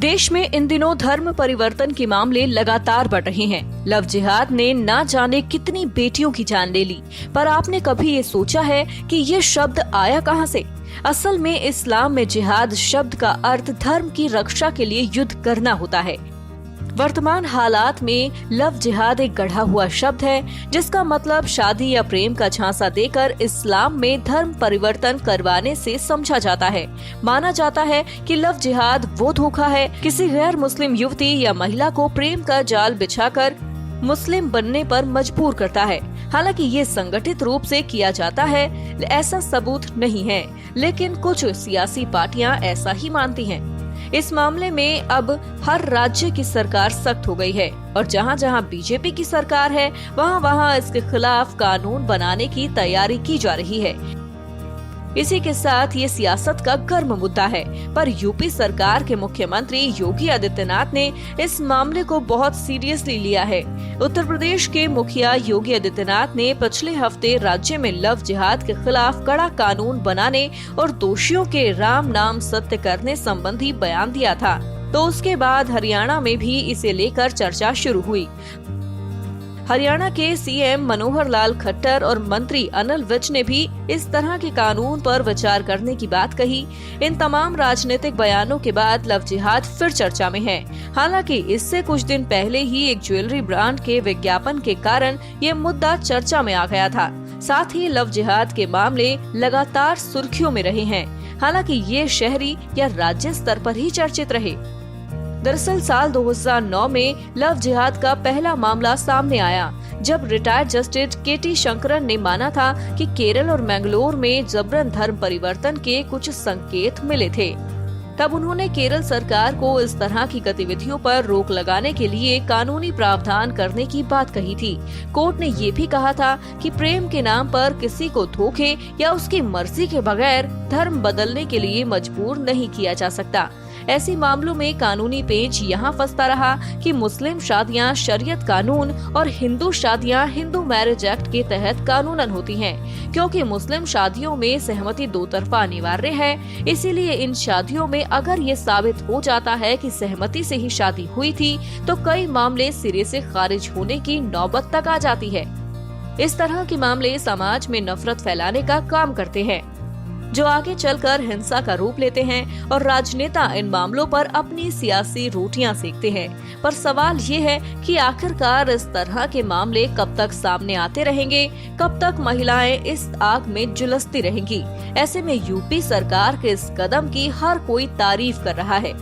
देश में इन दिनों धर्म परिवर्तन के मामले लगातार बढ़ रहे हैं। लव जिहाद ने ना जाने कितनी बेटियों की जान ले ली, पर आपने कभी ये सोचा है कि ये शब्द आया कहां से? असल में इस्लाम में जिहाद शब्द का अर्थ धर्म की रक्षा के लिए युद्ध करना होता है। वर्तमान हालात में लव जिहाद एक गढ़ा हुआ शब्द है, जिसका मतलब शादी या प्रेम का झांसा देकर इस्लाम में धर्म परिवर्तन करवाने से समझा जाता है। माना जाता है कि लव जिहाद वो धोखा है किसी गैर मुस्लिम युवती या महिला को प्रेम का जाल बिछाकर मुस्लिम बनने पर मजबूर करता है। हालांकि ये संगठित रूप से किया जाता है, ऐसा सबूत नहीं है, लेकिन कुछ सियासी पार्टियां ऐसा ही मानती हैं। इस मामले में अब हर राज्य की सरकार सख्त हो गई है और जहां जहां बीजेपी की सरकार है वहां इसके खिलाफ कानून बनाने की तैयारी की जा रही है। इसी के साथ ये सियासत का गर्म मुद्दा है, पर यूपी सरकार के मुख्यमंत्री योगी आदित्यनाथ ने इस मामले को बहुत सीरियसली लिया है। उत्तर प्रदेश के मुखिया योगी आदित्यनाथ ने पिछले हफ्ते राज्य में लव जिहाद के खिलाफ कड़ा कानून बनाने और दोषियों के राम नाम सत्य करने संबंधी बयान दिया था, तो उसके बाद हरियाणा में भी इसे लेकर चर्चा शुरू हुई। हरियाणा के सीएम मनोहर लाल खट्टर और मंत्री अनिल विज ने भी इस तरह के कानून पर विचार करने की बात कही। इन तमाम राजनीतिक बयानों के बाद लव जिहाद फिर चर्चा में है। हालांकि इससे कुछ दिन पहले ही एक ज्वेलरी ब्रांड के विज्ञापन के कारण ये मुद्दा चर्चा में आ गया था। साथ ही लव जिहाद के मामले लगातार सुर्खियों में रहे हैं। हालांकि ये शहरी या राज्य स्तर पर ही चर्चित रहे। दरअसल साल 2009 में लव जिहाद का पहला मामला सामने आया, जब रिटायर्ड जस्टिस केटी शंकरन ने माना था कि केरल और मैंगलोर में जबरन धर्म परिवर्तन के कुछ संकेत मिले थे। तब उन्होंने केरल सरकार को इस तरह की गतिविधियों पर रोक लगाने के लिए कानूनी प्रावधान करने की बात कही थी। कोर्ट ने ये भी कहा था कि प्रेम के नाम पर किसी को धोखे या उसकी मर्जी के बगैर धर्म बदलने के लिए मजबूर नहीं किया जा सकता। ऐसे मामलों में कानूनी पेच यहाँ फंसता रहा कि मुस्लिम शादियाँ शरीयत कानून और हिंदू शादियाँ हिंदू मैरिज एक्ट के तहत कानूनन होती हैं। क्योंकि मुस्लिम शादियों में सहमति दो तरफा अनिवार्य है, इसीलिए इन शादियों में अगर ये साबित हो जाता है कि सहमति से ही शादी हुई थी, तो कई मामले सिरे से खारिज होने की नौबत तक आ जाती है। इस तरह के मामले समाज में नफरत फैलाने का काम करते हैं, जो आगे चलकर हिंसा का रूप लेते हैं और राजनेता इन मामलों पर अपनी सियासी रोटियां सेकते हैं। पर सवाल ये है कि आखिरकार इस तरह के मामले कब तक सामने आते रहेंगे, कब तक महिलाएं इस आग में झुलसती रहेंगी। ऐसे में यूपी सरकार के इस कदम की हर कोई तारीफ कर रहा है।